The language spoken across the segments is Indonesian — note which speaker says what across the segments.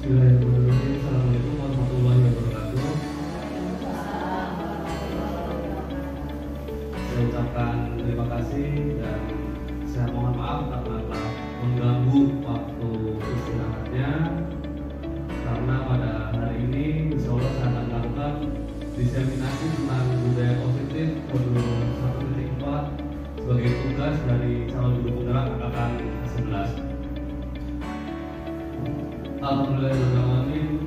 Speaker 1: Bismillahirrahmanirrahim. Assalamualaikum warahmatullahi wabarakatuh. Saya ucapkan terima kasih dan saya mohon maaf karena telah mengganggu waktu istirahatnya. Karena pada hari ini insya Allah saya akan melakukan diseminasi tentang budaya positif modul 1.4 sebagai tugas dari calon guru penggerak angkatan 11. Alhamdulillahirrahmanirrahim.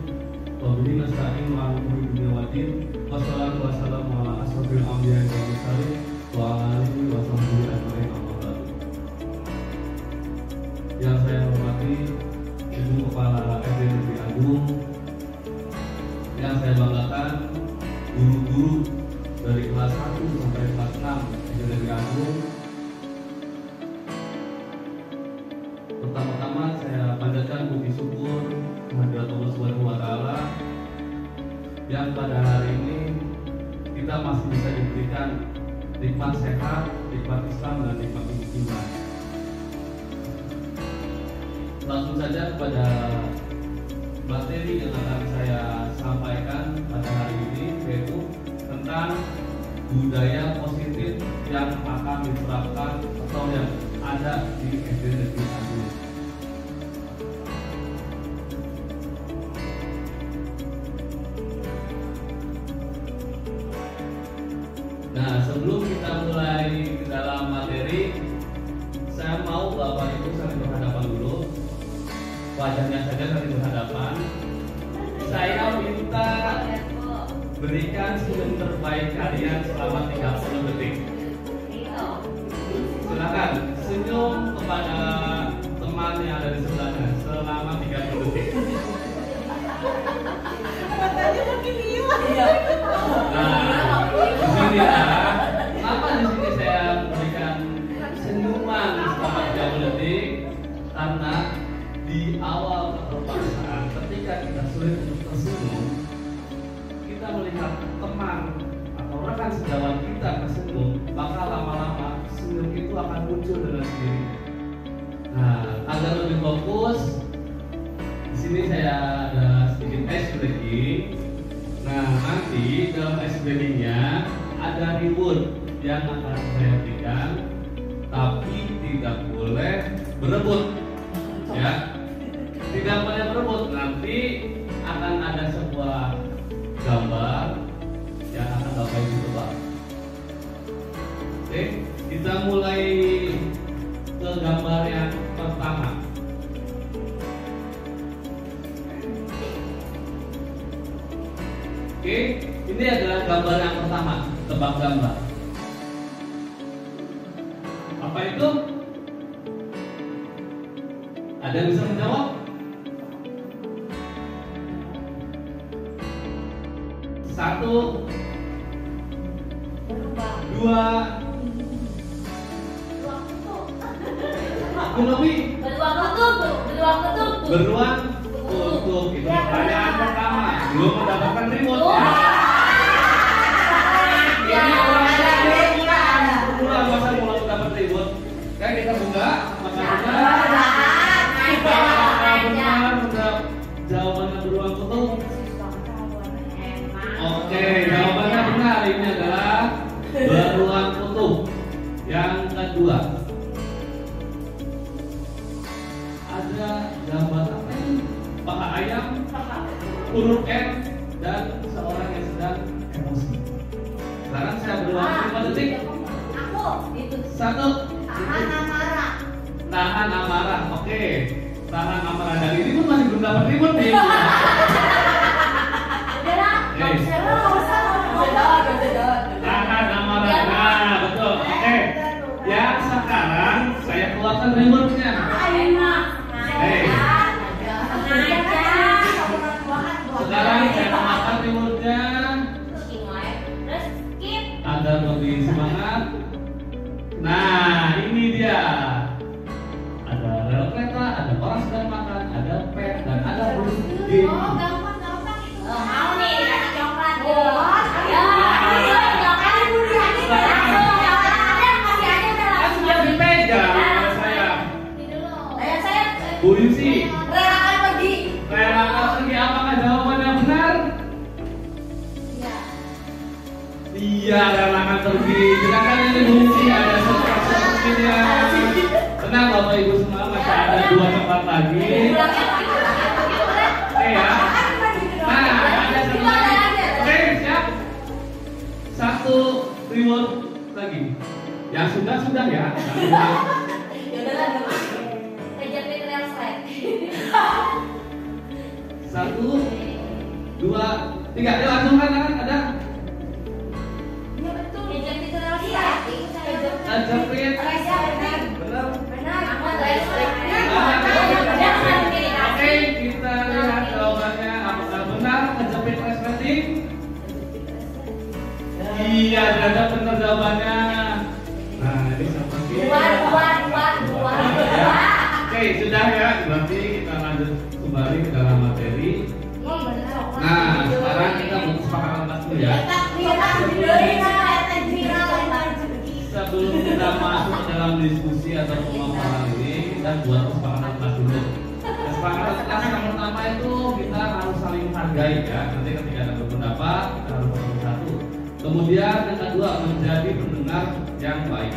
Speaker 1: Wabillahi nasta'in wa ala umuri waddin. Wassalatu wassalamu ala asrofil anbiya'i wal mursalin wa ala alihi wa sahbihi ajma'in. Amma ba'du. Yang saya hormati Ibu Kepala SD Negeri Agung, yang saya banggakan guru-guru dari kelas 1 sampai kelas 6 SD Negeri Agung. Pertama-tama saya panjatkan puji syukur kehadirat Allah Subhanahu wa taala yang pada hari ini kita masih bisa diberikan nikmat sehat, nikmat Islam dan nikmat iman. Langsung saja kepada materi yang akan saya sampaikan pada hari ini, yaitu tentang budaya positif yang akan diterapkan atau yang ada di SD Negeri Agung. Nah, sebelum kita mulai ke dalam materi, saya mau Bapak Ibu saling berhadapan dulu. Wajahnya saja saling berhadapan. Saya minta berikan senyum terbaik kalian selama 30 detik. Silakan senyum kepada teman yang ada di sebelahnya selama 30 detik.
Speaker 2: Matanya makin hilang.
Speaker 1: Nah, di sini ya. Kenapa di sini saya memberikan senyuman selama 30 detik? Karena di awal perpaksaan, ketika kita sulit untuk tersenyum, kita melihat teman atau rekan sejawat kita tersenyum, maka lama-lama senyum itu akan muncul dengan sendiri. Nah, agar lebih fokus, di sini saya ada sedikit ice breaking. Nah, nanti dalam ice breaking-nya ada reward yang akan saya berikan, tapi tidak boleh berebut, ya. Tidak boleh berebut. Nanti akan ada sebuah gambar yang akan Bapak Ibu coba. Oke, kita mulai ke gambar yang pertama. Oke, ini adalah gambar yang pertama. Tebak gambar. Apa itu? Ada yang bisa menjawab? Satu, dua, beruang kutub. Itu pertanyaan pertama. Belum mendapatkan remote ya. Ini orang mulai masa mulai dapat remote. Kayak kita buka, masa buka. Benar, jawabannya beruang kutub. Oke, jawabannya benar. Ini adalah beruang kutub. Yang kedua, ada gambar apa ini? Paha ayam, huruf M, dan seorang yang sedang emosi. Sekarang saya beri waktu 5 detik. Satu.
Speaker 2: Tahan amarah.
Speaker 1: Tahan amarah. Oke, tahan amarah. Dan ini pun masih belum dapat ribut nih. Tahan amarah. Nah, betul. Oke. Yang sekarang saya keluarkan remote-nya. Sekarang saya keluarkan remote-nya agar lebih semangat. Nah, ini dia. Ada rel kereta, ada orang sedang makan, ada pet, dan ada burung game.
Speaker 2: Mau nih, kasih coklat.
Speaker 1: Sudah dipegang oleh saya. Bu Yusi.
Speaker 2: Relakan pergi.
Speaker 1: Relakan Bungsi ada sepertinya. Tenang Bapak Ibu semua, masih ada 2 tempat lagi. Oke ya. Nah, ada satu lagi. Oke, siap. 1 reward lagi. Yang sudah ya.
Speaker 2: Kejepit real slide.
Speaker 1: 1, 2, 3. Ayo langsung kan ada.
Speaker 2: Iya betul. Kejepit real slide.
Speaker 1: Kejepit. Benar.
Speaker 2: Benar.
Speaker 1: Oke, kita lihat jawabannya apakah benar kejepit resleting? Iya, ternyata benar jawabannya. Nah, ini seperti
Speaker 2: Dua.
Speaker 1: Oke, sudah ya. Berarti kita lanjut kembali ke dalam materi. Nah, sekarang kita mau kesepakatan dulu ya. Sebelum kita masuk ke dalam diskusi atau pemaparan ini, kita buat kesepakatan kelas dulu. Kesepakatan kelas yang pertama itu kita harus saling menghargai ya. Nanti ketika ada berpendapat, kita harus satu. Kemudian yang kedua, menjadi pendengar yang baik.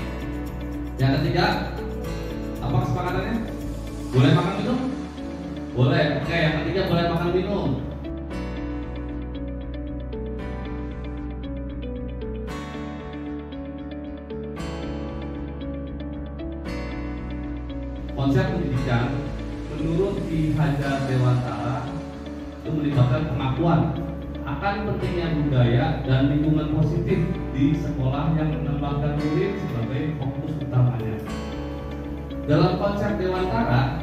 Speaker 1: Yang ketiga, apa kesepakatannya? Boleh makan minum? Boleh. Oke, yang ketiga boleh makan minum. Konsep pendidikan menurut Ki Hajar Dewantara itu melibatkan pengakuan akan pentingnya budaya dan lingkungan positif di sekolah yang menempatkan murid sebagai fokus utamanya. Dalam konsep Dewantara,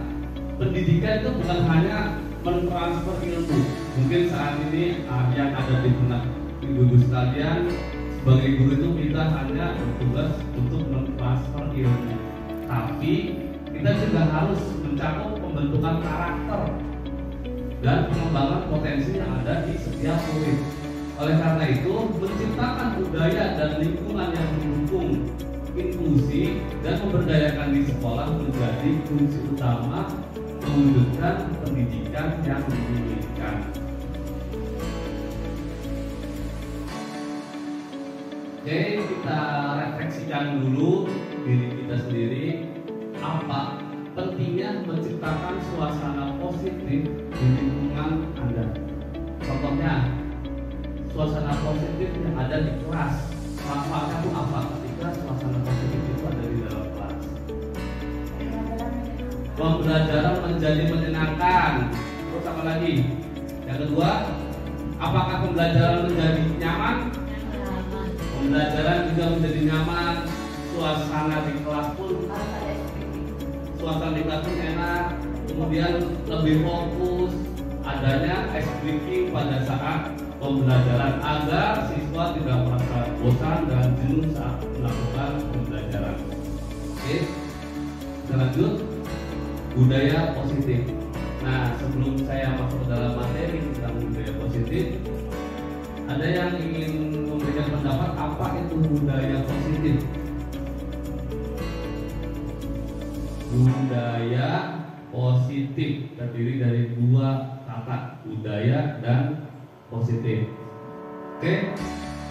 Speaker 1: pendidikan itu bukan hanya mentransfer ilmu. Mungkin saat ini yang ada di benak ibu-ibu sekalian, sebagai guru itu kita hanya bertugas untuk mentransfer ilmu. Tapi kita juga harus mencakup pembentukan karakter dan pengembangan potensi yang ada di setiap murid. Oleh karena itu, menciptakan budaya dan lingkungan yang mendukung inklusi dan memberdayakan di sekolah menjadi kunci utama mewujudkan pendidikan yang diinginkan. Oke, kita refleksikan dulu diri kita sendiri. Apa pentingnya menciptakan suasana positif di lingkungan Anda? Contohnya, suasana positif yang ada di kelas. Manfaatnya itu apa ketika suasana positif itu ada di dalam kelas? Pembelajaran menjadi menyenangkan. Terus apa lagi? Yang kedua, apakah pembelajaran menjadi nyaman? Pembelajaran juga menjadi nyaman. Suasana di kelas pun enak, kemudian lebih fokus, adanya ice breaking pada saat pembelajaran agar siswa tidak merasa bosan dan jenuh saat melakukan pembelajaran. Oke, kita lanjut. Budaya positif. Nah, sebelum saya masuk ke dalam materi tentang budaya positif, ada yang ingin memberikan pendapat apa itu budaya positif? Budaya positif terdiri dari 2 kata, budaya dan positif. Oke,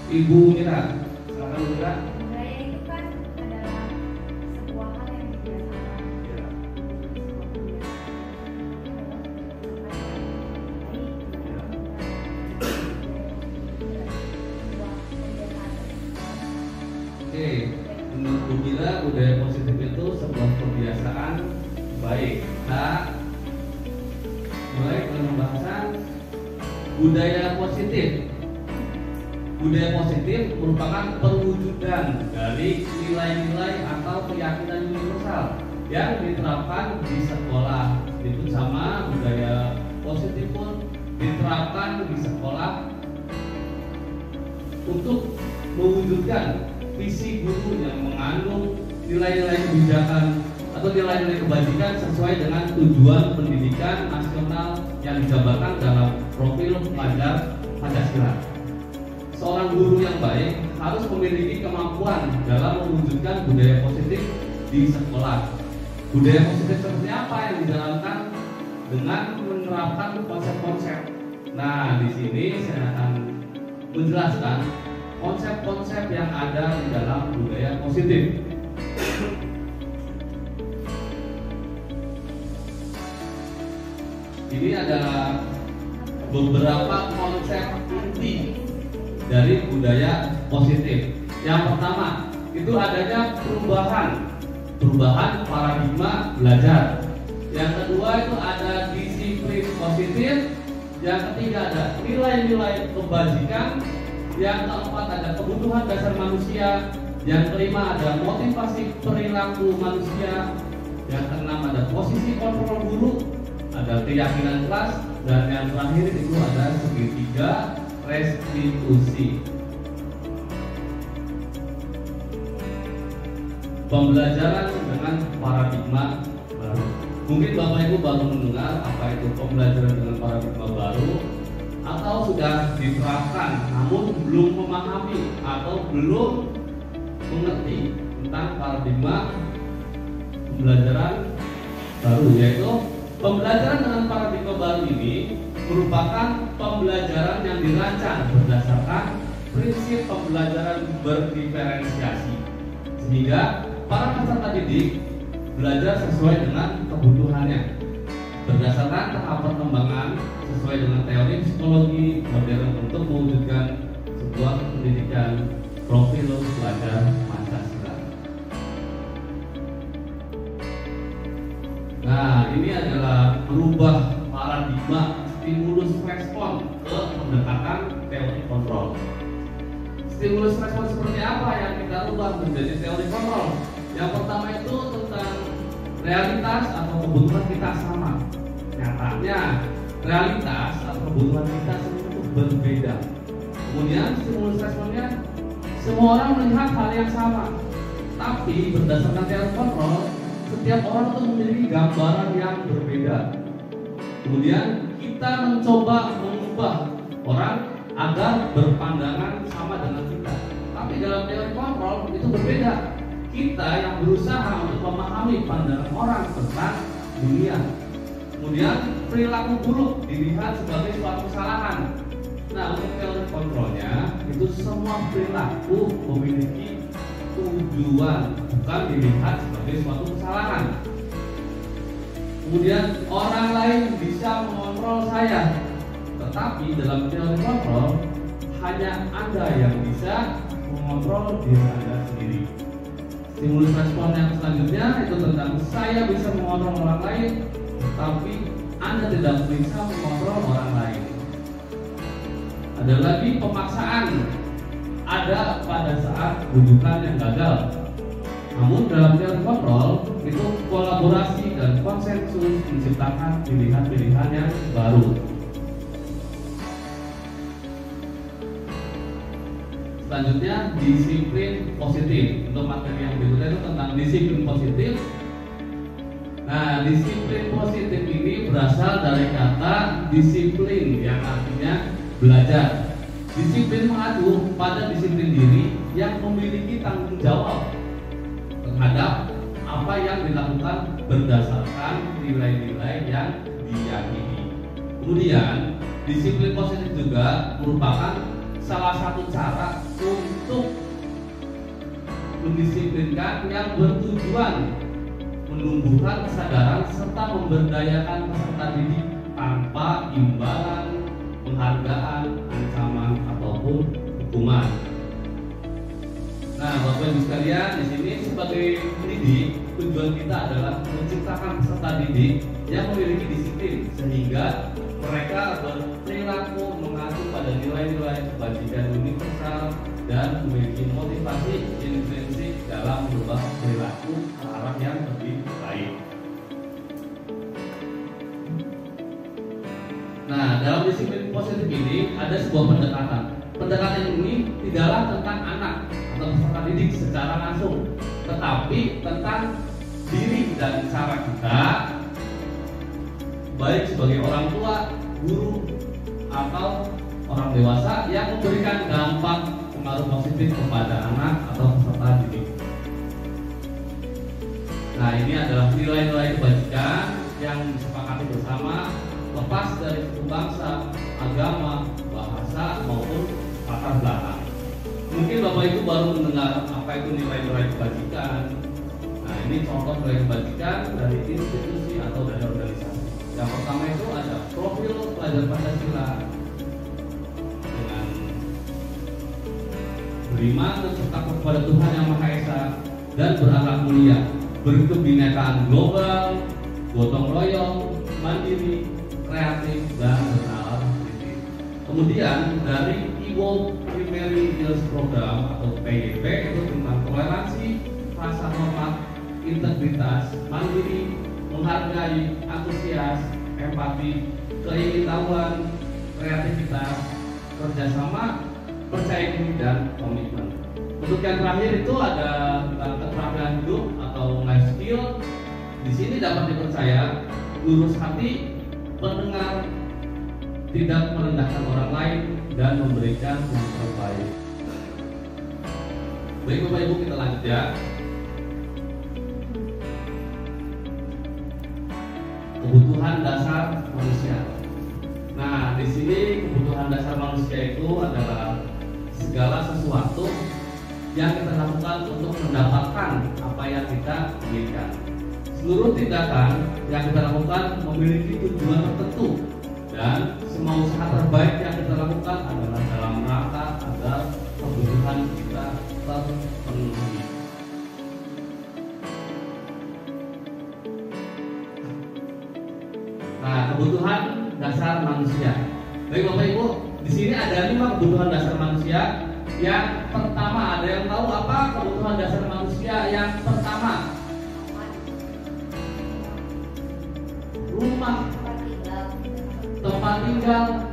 Speaker 1: Ibu Mira, silakan Mira.
Speaker 2: Budaya itu kan adalah sebuah hal yang dibiasakan.
Speaker 1: Ya. Oke, menurut Bu Mira, budaya positif itu sebuah kebiasaan baik. Kita mulai dengan pembahasan budaya positif. Budaya positif merupakan perwujudan dari nilai-nilai atau keyakinan universal yang diterapkan di sekolah. Itu sama, budaya positif pun diterapkan di sekolah untuk mewujudkan visi guru yang mengandung nilai-nilai kebijakan atau nilai-nilai kebajikan sesuai dengan tujuan pendidikan nasional yang dijabarkan dalam profil pelajar Pancasila. Seorang guru yang baik harus memiliki kemampuan dalam mewujudkan budaya positif di sekolah. Budaya positif seperti apa yang dijalankan dengan menerapkan konsep-konsep. Nah, di sini saya akan menjelaskan konsep-konsep yang ada di dalam budaya positif. Ini adalah beberapa konsep inti dari budaya positif. Yang pertama, itu adanya perubahan paradigma belajar. Yang kedua itu ada disiplin positif. Yang ketiga ada nilai-nilai kebajikan. Yang keempat ada kebutuhan dasar manusia. Yang kelima ada motivasi perilaku manusia. Yang keenam ada posisi kontrol guru, ada keyakinan kelas, dan yang terakhir itu ada segitiga restitusi. Pembelajaran dengan paradigma baru. Mungkin Bapak Ibu baru mendengar apa itu pembelajaran dengan paradigma baru, atau sudah diterapkan namun belum memahami atau belum mengerti tentang paradigma pembelajaran baru, yaitu pembelajaran dengan paradigma baru ini merupakan pembelajaran yang dirancang berdasarkan prinsip pembelajaran berdiferensiasi, sehingga para peserta didik belajar sesuai dengan kebutuhannya berdasarkan tahap perkembangan sesuai dengan teori psikologi modern untuk mewujudkan sebuah pendidikan profil pelajar Pancasila. Nah, ini adalah berubah paradigma stimulus respon ke pendekatan teori kontrol. Stimulus respon seperti apa yang kita ubah menjadi teori kontrol? Yang pertama itu tentang realitas atau kebutuhan kita sama. Nyatanya realitas atau kebutuhan kita itu berbeda. Kemudian stimulus responnya semua orang melihat hal yang sama, tapi berdasarkan teori kontrol setiap orang itu memiliki gambaran yang berbeda. Kemudian kita mencoba mengubah orang agar berpandangan sama dengan kita, tapi dalam teori kontrol itu berbeda. Kita yang berusaha untuk memahami pandangan orang tentang dunia. Kemudian perilaku buruk dilihat sebagai suatu kesalahan. Nah, untuk teori kontrolnya itu semua perilaku memiliki tujuan, bukan dilihat sebagai suatu kesalahan. Kemudian orang lain bisa mengontrol saya, tetapi dalam teori kontrol hanya Anda yang bisa mengontrol diri Anda sendiri. Stimulus respon yang selanjutnya itu tentang saya bisa mengontrol orang lain, tetapi Anda tidak bisa mengontrol orang lain. Ada lagi pemaksaan, ada pada saat rujukan yang gagal. Namun dalam teori kontrol itu kolaborasi dan konsensus menciptakan pilihan-pilihan yang baru. Selanjutnya disiplin positif. Untuk materi yang berikutnya itu tentang disiplin positif. Nah, disiplin positif ini berasal dari kata disiplin yang artinya belajar. Disiplin mengacu pada disiplin diri yang memiliki tanggung jawab terhadap apa yang dilakukan berdasarkan nilai-nilai yang diyakini. Kemudian disiplin positif juga merupakan salah satu cara untuk mendisiplinkan yang bertujuan menumbuhkan kesadaran serta memberdayakan peserta didik tanpa imbalan, penghargaan, ancaman ataupun hukuman. Nah, Bapak Ibu sekalian, di sini sebagai pendidik tujuan kita adalah menciptakan peserta didik yang memiliki disiplin sehingga mereka berperilaku mengacu pada nilai-nilai kebajikan universal dan memiliki motivasi intrinsik dalam merubah perilaku ke arah yang lebih baik. Nah, dalam disiplin positif ini ada sebuah pendekatan. Pendekatan ini tidaklah tentang anak atau peserta didik secara langsung, tetapi tentang diri dan cara kita baik sebagai orang tua, guru, atau orang dewasa yang memberikan dampak pengaruh positif kepada anak atau peserta didik. Nah, ini adalah nilai-nilai kebajikan yang disepakati bersama, lepas dari suku bangsa, agama, bahasa maupun latar belakang. Mungkin Bapak Ibu baru mendengar apa itu nilai-nilai kebajikan. Nah, ini contoh nilai kebajikan dari institusi atau dari organisasi. Yang pertama itu ada profil pelajar Pancasila dengan beriman dan bertakwa kepada Tuhan Yang Maha Esa dan berakhlak mulia, berkebinekaan global, gotong royong, mandiri, kreatif, dan bernalar kritis. Kemudian dari Evolve Primary Youth Program atau PYP itu tentang toleransi, rasa hormat, integritas, mandiri, menghargai, antusias, empati, keingintahuan, kreativitas, kerjasama, percaya diri, dan komitmen. Untuk yang terakhir itu ada tentang keterampilan hidup atau life skill. Di sini dapat dipercaya, lurus hati, pendengar, tidak merendahkan orang lain, dan memberikan yang terbaik. Baik Bapak Ibu, kita lanjut ya. Kebutuhan dasar manusia. Nah, di sini kebutuhan dasar manusia itu adalah segala sesuatu yang kita lakukan untuk mendapatkan apa yang kita inginkan. Seluruh tindakan yang kita lakukan memiliki tujuan tertentu, dan semua usaha terbaik yang kita lakukan adalah dalam rangka agar kebutuhan kita terpenuhi. Nah, kebutuhan dasar manusia. Baik Bapak Ibu, di sini ada 5 kebutuhan dasar manusia. Yang pertama, ada yang tahu apa kebutuhan dasar manusia yang pertama? Rumah, tempat tinggal.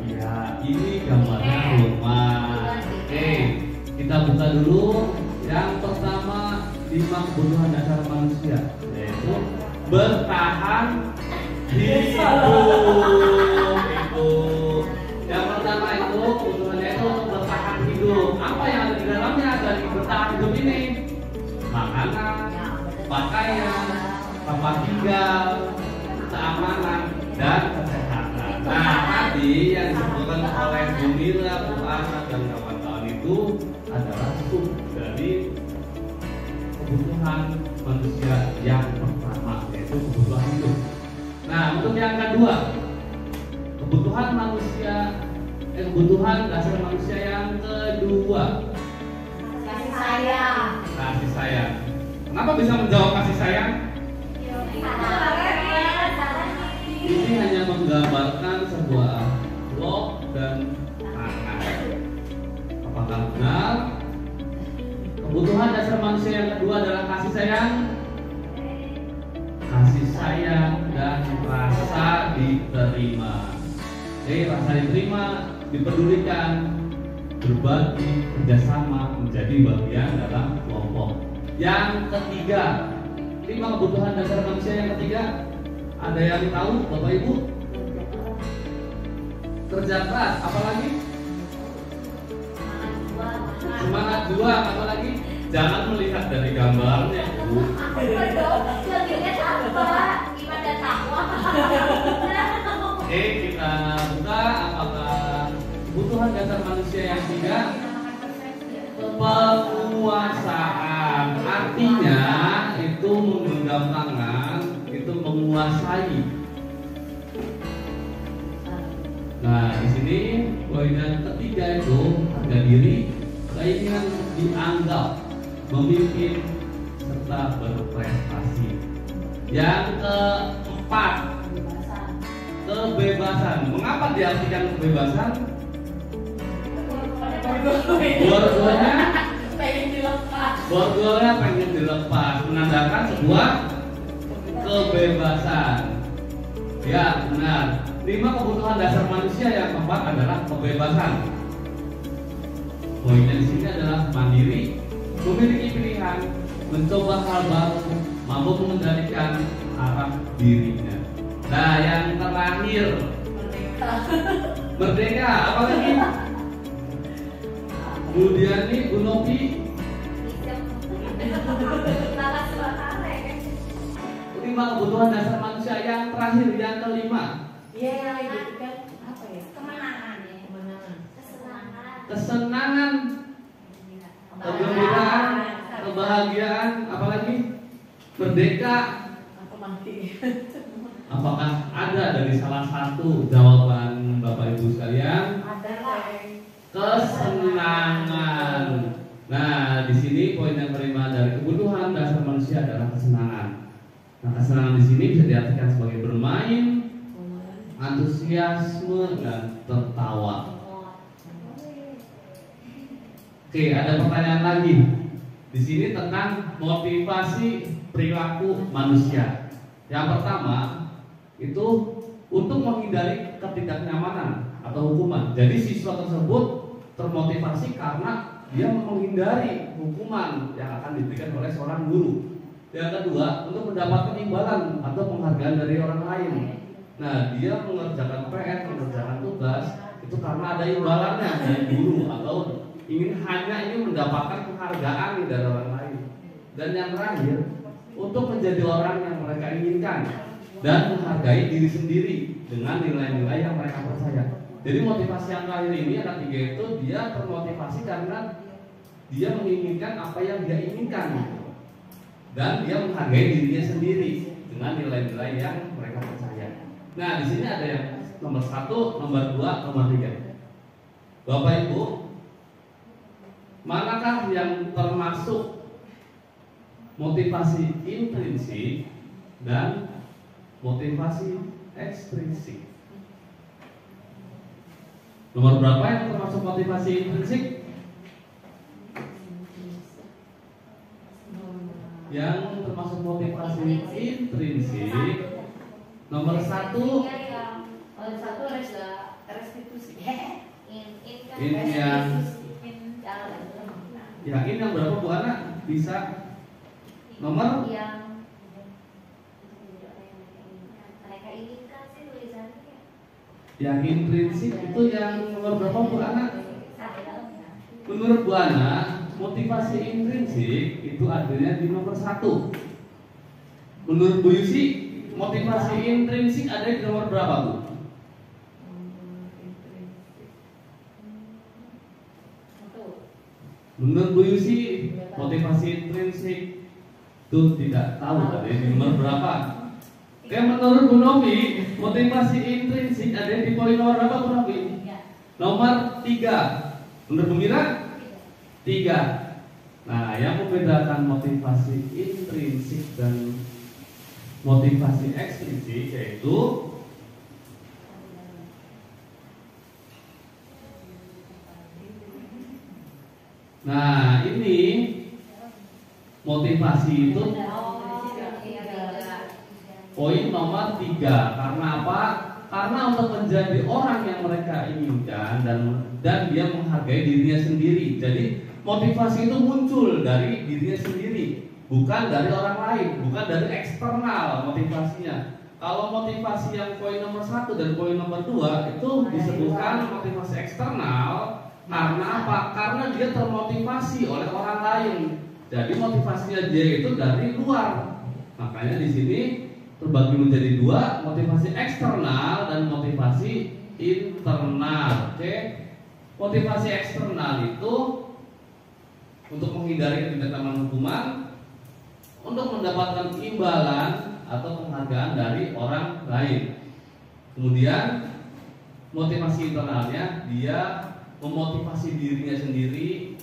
Speaker 1: Ya, ini gambarnya rumah. Oke, kita buka dulu. Yang pertama, 5 kebutuhan dasar manusia, yaitu bertahan hidup. Itu yang pertama, itu kebutuhannya itu bertahan hidup. Apa yang ada di dalamnya dari bertahan hidup ini? Makanan, pakaian, tempat tinggal, keamanan, dan kesehatan. Nah, tadi yang disebutkan oleh Bu Mira, Bu Ana, dan kawan-kawan itu adalah sub dari kebutuhan manusia yang pertama, yaitu kebutuhan hidup. Nah, untuk yang kedua, kebutuhan dasar manusia yang kedua,
Speaker 2: Kasih sayang.
Speaker 1: kasih sayang. Kenapa bisa menjawab kasih sayang? Ini hanya menggambarkan sebuah blok dan tangan. Apakah benar? Kebutuhan dasar manusia yang kedua adalah kasih sayang. Kasih sayang dan rasa diterima. Rasa diterima, dipedulikan, berbagi, kerjasama, menjadi bagian dalam kelompok. Yang ketiga, 5 kebutuhan dasar manusia yang ketiga, ada yang tahu Bapak Ibu? Kerja keras, apalagi? Semangat juang, apalagi? Jangan melihat dari gambarnya, Bu. Oke, kita buka. Apakah kebutuhan dasar manusia yang ketiga? Penguasaan. Artinya itu menggenggam tangan, itu menguasai. Nah, di sini poin yang ketiga itu harga diri, keinginan dianggap, memimpin, serta berprestasi. Yang keempat, kebebasan. Mengapa diartikan kebebasan? Dua-duanya pengen dilepas, menandakan sebuah kebebasan. Ya, benar. 5 kebutuhan dasar manusia yang keempat adalah kebebasan. Poinnya di sini adalah mandiri, memiliki pilihan, mencoba hal baru, mampu mengendalikan arah dirinya. Nah, yang terakhir, merdeka. Apa lagi? Kemudian nih, Bu Novi, 5 kebutuhan dasar manusia yang terakhir, yang kelima.
Speaker 2: Iya, yang itu kan apa ya? Kemenangan ya. Kemenangan. Kesenangan.
Speaker 1: kesenangan, kegembiraan, kebahagiaan, apalagi merdeka. Apakah ada dari salah satu jawaban Bapak Ibu sekalian? Kesenangan. Nah, di sini poin yang kelima dari kebutuhan dasar manusia adalah kesenangan. Nah, kesenangan di sini bisa diartikan sebagai bermain, antusiasme, dan tertawa. Oke, ada pertanyaan lagi. Di sini tentang motivasi perilaku manusia. Yang pertama itu untuk menghindari ketidaknyamanan atau hukuman. Jadi siswa tersebut termotivasi karena dia menghindari hukuman yang akan diberikan oleh seorang guru. Yang kedua, untuk mendapatkan imbalan atau penghargaan dari orang lain. Nah, dia mengerjakan PR, mengerjakan tugas itu karena ada imbalannya dari guru atau hanya ingin mendapatkan penghargaan dari orang lain. Dan yang terakhir, untuk menjadi orang yang mereka inginkan dan menghargai diri sendiri dengan nilai-nilai yang mereka percaya. Jadi motivasi yang terakhir ini ada tiga itu, dia termotivasi karena dia menginginkan apa yang dia inginkan dan dia menghargai dirinya sendiri dengan nilai-nilai yang mereka percaya. Nah, di sini ada yang nomor 1, nomor 2, nomor 3. Bapak Ibu, manakah yang termasuk motivasi intrinsik dan motivasi ekstrinsik? Nomor berapa yang termasuk motivasi intrinsik? Yang termasuk motivasi intrinsik nomor 1
Speaker 2: restitusi.
Speaker 1: Yakin yang berapa Bu Ana? Bisa nomor
Speaker 2: yang mereka inginkan sih tulisannya.
Speaker 1: yang intrinsik itu yang nomor berapa Bu Ana? Menurut Bu Ana, motivasi intrinsik itu adanya di nomor 1. Menurut Bu Yusi, motivasi intrinsik ada di nomor berapa Bu? Menurut Bu Yusi, motivasi intrinsik itu tidak tahu ada di nomor berapa. Oke, menurut Bu Novi, motivasi intrinsik ada di poin nomor berapa Bu Novi? Nomor 3. Menurut Bu Mira? 3. Nah, yang membedakan motivasi intrinsik dan motivasi ekstrinsik yaitu nah, ini motivasi itu poin nomor 3. Karena apa? Karena untuk menjadi orang yang mereka inginkan dan dia menghargai dirinya sendiri. Jadi motivasi itu muncul dari dirinya sendiri, bukan dari orang lain, bukan dari eksternal motivasinya. Kalau motivasi yang poin nomor 1 dan poin nomor 2 itu disebutkan motivasi eksternal. Karena apa? Karena dia termotivasi oleh orang lain. Jadi motivasinya dia itu dari luar. Makanya di sini terbagi menjadi 2, motivasi eksternal dan motivasi internal. Oke? Motivasi eksternal itu untuk menghindari ketidaknyamanan hukuman, untuk mendapatkan imbalan atau penghargaan dari orang lain. Kemudian motivasi internalnya dia memotivasi dirinya sendiri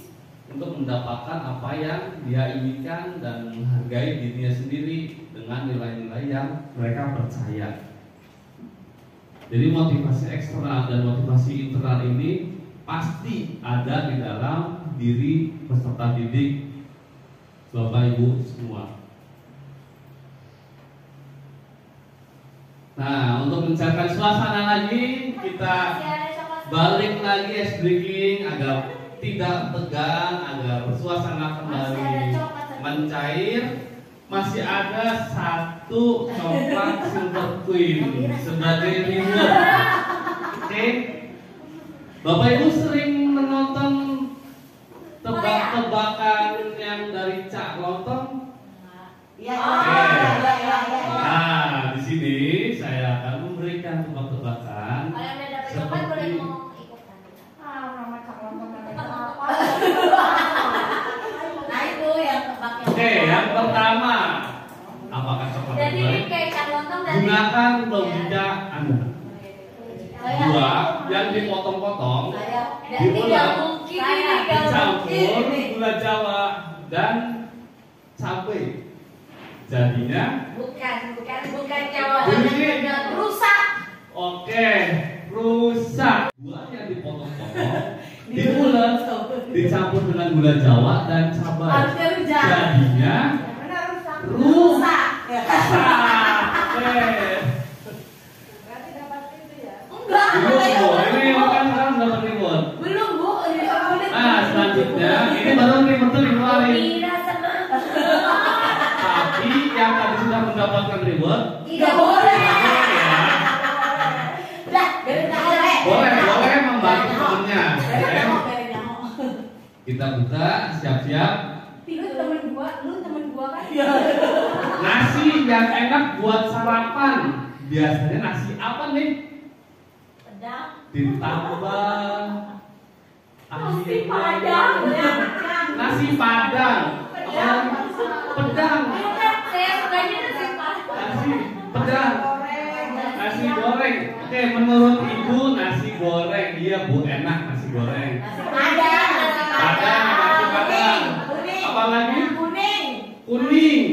Speaker 1: untuk mendapatkan apa yang dia inginkan dan menghargai dirinya sendiri dengan nilai-nilai yang mereka percaya. Jadi motivasi eksternal dan motivasi internal ini pasti ada di dalam diri peserta didik Bapak Ibu semua. Nah, untuk mencairkan suasana lagi, kita balik lagi ice breaking agar tidak tegang, agar suasana kembali mencair. Masih ada 1 coklat Silver Queen sebagai reward. Oke, Bapak Ibu sering menonton tebak-tebakan yang dari Cak Lontong?
Speaker 3: Iya.
Speaker 1: Nah, di sini saya akan memberikan tebak-tebakan seperti
Speaker 2: Ikutan.
Speaker 3: Nama Cak Lontong
Speaker 1: Gunakan logika Anda. Buah yang dipotong-potong, diulek, dicampur gula Jawa dan cabai. Jadinya
Speaker 3: bukan Jawa. Rusak.
Speaker 1: Oke, rusak. Buah yang dipotong-potong, diulek, dicampur dengan gula Jawa dan cabai. Jadinya rusak. Oke.
Speaker 3: Enggak.
Speaker 1: Belum, Bu. Ini kan sekarang dapat reward.
Speaker 3: Belum, Bu.
Speaker 1: Nah, selanjutnya ini baru reward tuh dikeluarin. Tapi yang tadi sudah mendapatkan reward
Speaker 3: Tidak boleh.
Speaker 1: ya. Boleh membantu temennya. Oke. Kita buka, siap-siap.
Speaker 2: Lu temen gua kan?
Speaker 1: Nasi yang enak buat sarapan. Biasanya nasi apa nih? Ditambah
Speaker 2: Nasi Padang.
Speaker 1: Nasi Padang. Pedang.
Speaker 2: Saya sukanya nasi Padang.
Speaker 1: Nasi pedang. Nasi goreng. Oke, menurut Ibu nasi goreng. Iya, Bu, enak nasi goreng. Padang, nasi padang. Apa lagi? Kuning.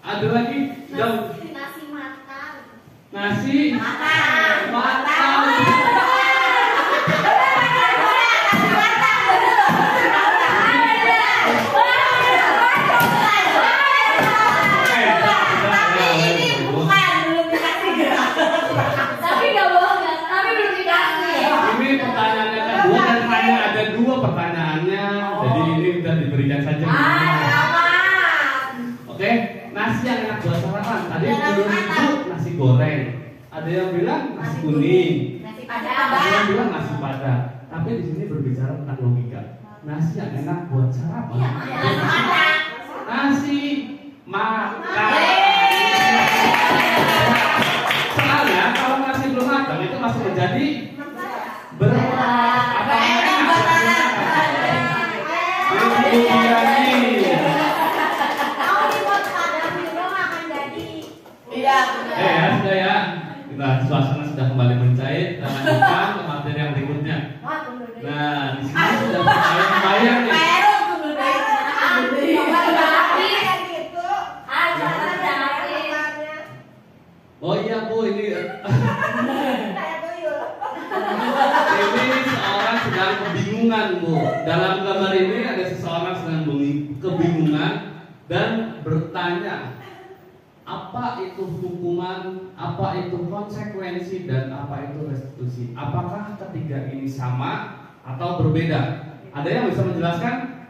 Speaker 1: Ada lagi?
Speaker 2: Nasi matang.
Speaker 1: Nasi
Speaker 3: Matang.
Speaker 2: Tapi nggak bohong ya. Tapi belum dikasih.
Speaker 1: Ini pertanyaannya kedua dan hanya ada 2 pertanyaannya. Jadi ini sudah diberikan saja. Oke, nasi yang enak buat sarapan. Tadi menurut Ibu nasi goreng. Ada yang bilang nasi kuning.
Speaker 3: Nasi
Speaker 1: Ada yang bilang nasi padang. Tapi di sini berbicara tentang logika. Nasi yang enak buat sarapan. Nasi makan. Soalnya kalau nasi belum matang itu masih menjadi berat. Apa yang enak?
Speaker 3: Iya.
Speaker 1: Ya sudah ya. Kita suasana sudah kembali mencair. Kita lanjutkan ke materi yang berikutnya. Nah, di sini sudah bayang nih. Oh iya Bu, ini seorang sedang kebingungan Bu. Dalam gambar ini ada seseorang sedang kebingungan dan bertanya, apa itu hukuman, apa itu konsekuensi, dan apa itu restitusi. Apakah ketiga ini sama atau berbeda? Ada yang bisa menjelaskan?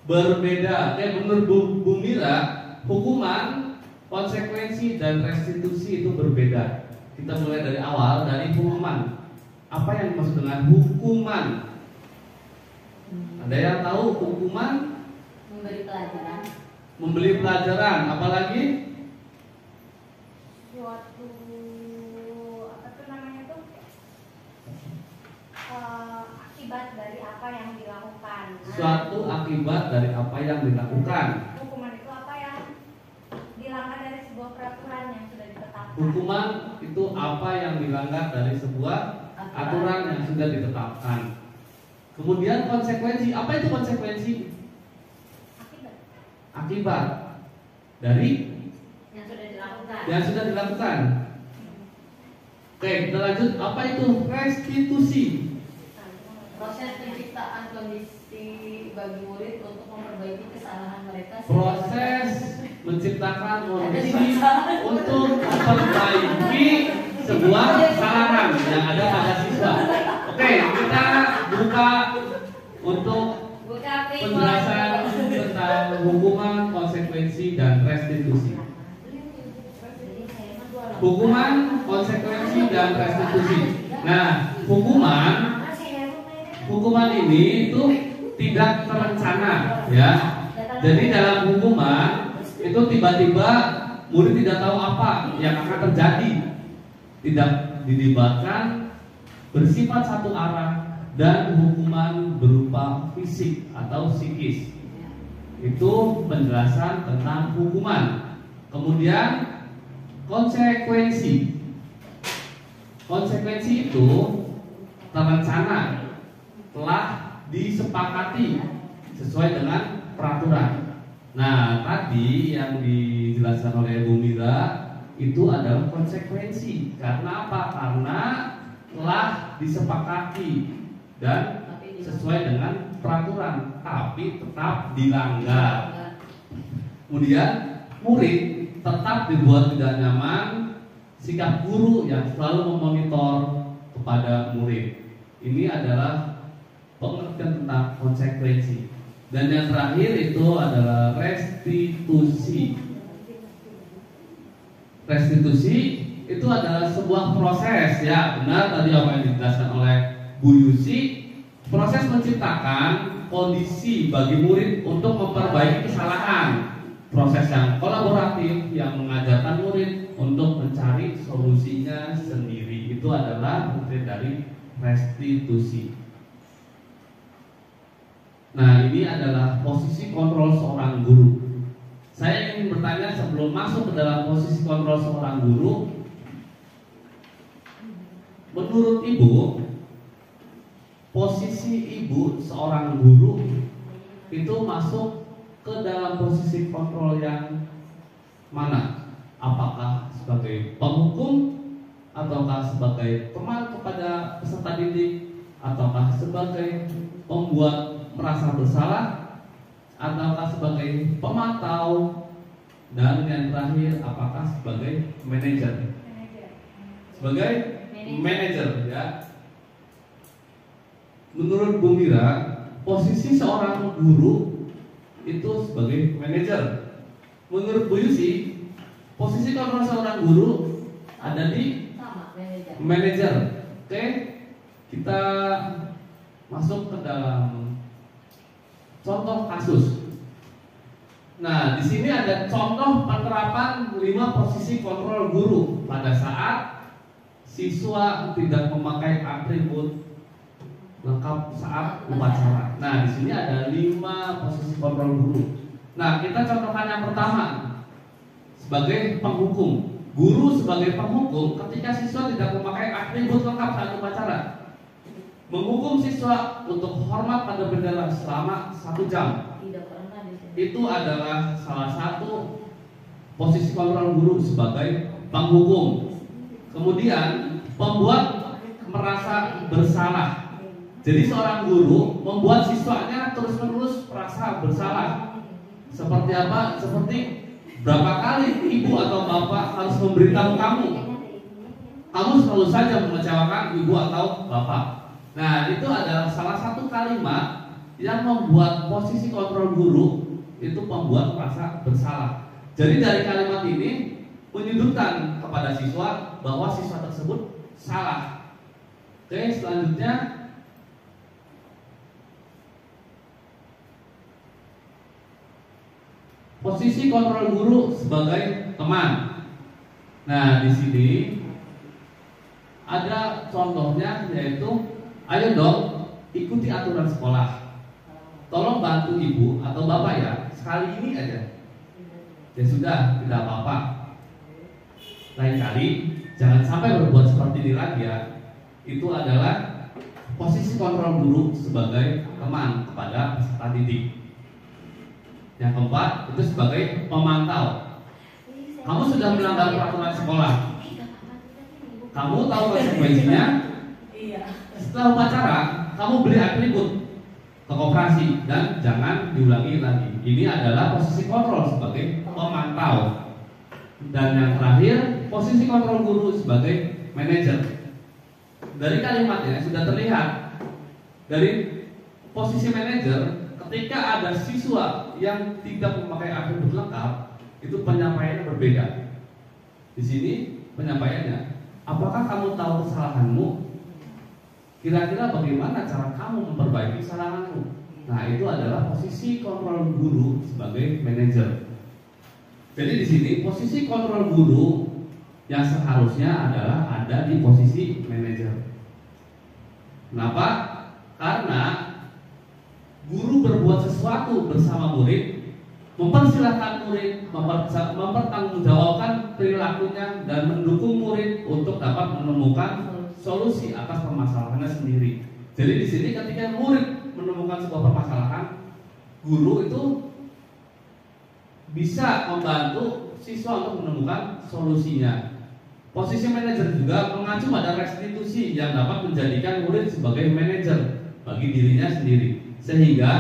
Speaker 1: Berbeda. Oke, menurut Bu Mira, hukuman, konsekuensi, dan restitusi itu berbeda. Kita mulai dari awal, dari hukuman. Apa yang dimaksud dengan hukuman? Ada yang tahu hukuman? Memberi pelajaran. Apalagi?
Speaker 2: Suatu apa tuh namanya tuh akibat dari apa yang dilakukan.
Speaker 1: Suatu akibat dari apa yang dilakukan.
Speaker 2: Hukuman itu apa yang dilanggar dari sebuah peraturan yang sudah ditetapkan.
Speaker 1: Hukuman itu apa yang dilanggar dari sebuah aturan yang sudah ditetapkan. Kemudian konsekuensi. Apa itu konsekuensi? Akibat dari yang sudah dilakukan. Oke, kita lanjut. Apa itu restitusi?
Speaker 3: Proses penciptaan kondisi bagi murid untuk memperbaiki kesalahan mereka.
Speaker 1: Proses menciptakan kondisi untuk memperbaiki sebuah kesalahan yang ada pada siswa. Oke, kita buka untuk penjelasan tentang hukuman, konsekuensi, dan restitusi. Hukuman, konsekuensi, dan restitusi. Nah, hukuman ini itu tidak terencana, ya. Jadi dalam hukuman itu tiba-tiba murid tidak tahu apa yang akan terjadi, tidak dilibatkan, bersifat satu arah, dan hukuman berupa fisik atau psikis. Itu penjelasan tentang hukuman. Kemudian konsekuensi. Konsekuensi itu terencana, telah disepakati sesuai dengan peraturan. Nah, tadi yang dijelaskan oleh Bu Mira itu adalah konsekuensi. Karena apa? Karena telah disepakati dan sesuai dengan peraturan, tapi tetap dilanggar. Kemudian murid tetap dibuat tidak nyaman. Sikap guru yang selalu memonitor kepada murid. Ini adalah pengertian tentang konsekuensi. Dan yang terakhir itu adalah restitusi. Restitusi itu adalah sebuah proses, ya benar tadi apa yang dijelaskan oleh Bu Yusi. Proses menciptakan kondisi bagi murid untuk memperbaiki kesalahan. Proses yang kolaboratif yang mengajarkan murid untuk mencari solusinya sendiri. Itu adalah bentuk dari restitusi. Nah, ini adalah posisi kontrol seorang guru. Saya ingin bertanya sebelum masuk ke dalam posisi kontrol seorang guru, menurut Ibu, posisi Ibu seorang guru itu masuk ke dalam posisi kontrol yang mana? Apakah sebagai penghukum, ataukah sebagai teman kepada peserta didik, ataukah sebagai pembuat merasa bersalah, ataukah sebagai pemantau, dan yang terakhir apakah sebagai manajer? Sebagai manajer, ya. Menurut Bu Mira, posisi seorang guru itu sebagai manajer. Menurut Bu Yusi, posisi kontrol seorang guru ada di manajer. Oke, kita masuk ke dalam contoh kasus. Nah, di sini ada contoh penerapan 5 posisi kontrol guru pada saat siswa tidak memakai atribut lengkap saat upacara. Nah, di sini ada 5 posisi kontrol guru. Nah, kita contohkan yang pertama sebagai penghukum. Guru sebagai penghukum ketika siswa tidak memakai atribut lengkap saat upacara. Menghukum siswa untuk hormat pada bendera selama 1 jam. Itu adalah salah satu posisi kontrol guru sebagai penghukum. Kemudian pembuat merasa bersalah. Jadi seorang guru membuat siswanya terus-menerus merasa bersalah. Seperti apa? Seperti berapa kali ibu atau bapak harus memberitahu kamu selalu saja mengecewakan ibu atau bapak. Nah, itu adalah salah satu kalimat yang membuat posisi kontrol guru itu membuat merasa bersalah. Jadi dari kalimat ini menyudutkan kepada siswa bahwa siswa tersebut salah. Oke, selanjutnya posisi kontrol guru sebagai teman. Nah, di sini ada contohnya, yaitu ayo dong ikuti aturan sekolah. Tolong bantu ibu atau bapak ya, sekali ini aja. Ya sudah, tidak apa-apa. Lain kali jangan sampai berbuat seperti ini lagi ya. Itu adalah posisi kontrol guru sebagai teman kepada peserta didik. Yang keempat itu sebagai pemantau. Kamu sudah melanggar peraturan sekolah. Kamu tahu konsekuensinya. Setelah upacara, kamu beli atribut ke koperasi dan jangan diulangi lagi. Ini adalah posisi kontrol sebagai pemantau. Dan yang terakhir, posisi kontrol guru sebagai manajer. Dari kalimatnya sudah terlihat. Dari posisi manajer, ketika ada siswa yang tidak memakai atribut lengkap, itu penyampaiannya berbeda. Di sini penyampaiannya, apakah kamu tahu kesalahanmu? Kira-kira bagaimana cara kamu memperbaiki kesalahanmu? Nah, itu adalah posisi kontrol guru sebagai manajer. Jadi di sini posisi kontrol guru yang seharusnya adalah ada di posisi manajer. Kenapa? Karena guru berbuat sesuatu bersama murid mempersilahkan murid mempertanggungjawabkan perilakunya dan mendukung murid untuk dapat menemukan solusi atas permasalahannya sendiri. Jadi di sini ketika murid menemukan sebuah permasalahan, guru itu bisa membantu siswa untuk menemukan solusinya. Posisi manajer juga mengacu pada restitusi yang dapat menjadikan murid sebagai manajer bagi dirinya sendiri, sehingga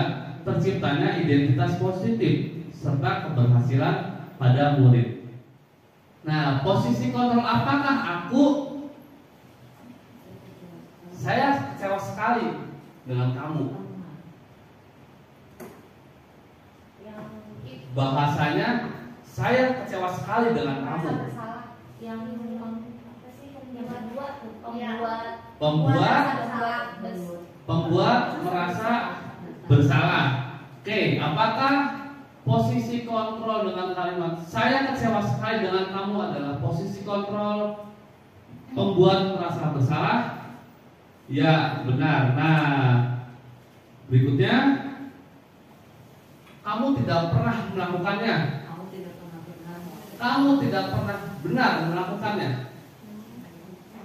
Speaker 1: terciptanya identitas positif serta keberhasilan pada murid. Nah, posisi kontrol apakah saya kecewa sekali dengan kamu. Bahasanya saya kecewa sekali dengan kamu. Pembuat merasa bersalah. Oke, apakah posisi kontrol dengan kalimat saya kecewa sekali dengan kamu adalah posisi kontrol pembuat merasa bersalah? Ya, benar. Nah, berikutnya, kamu tidak pernah melakukannya. Kamu tidak pernah benar melakukannya.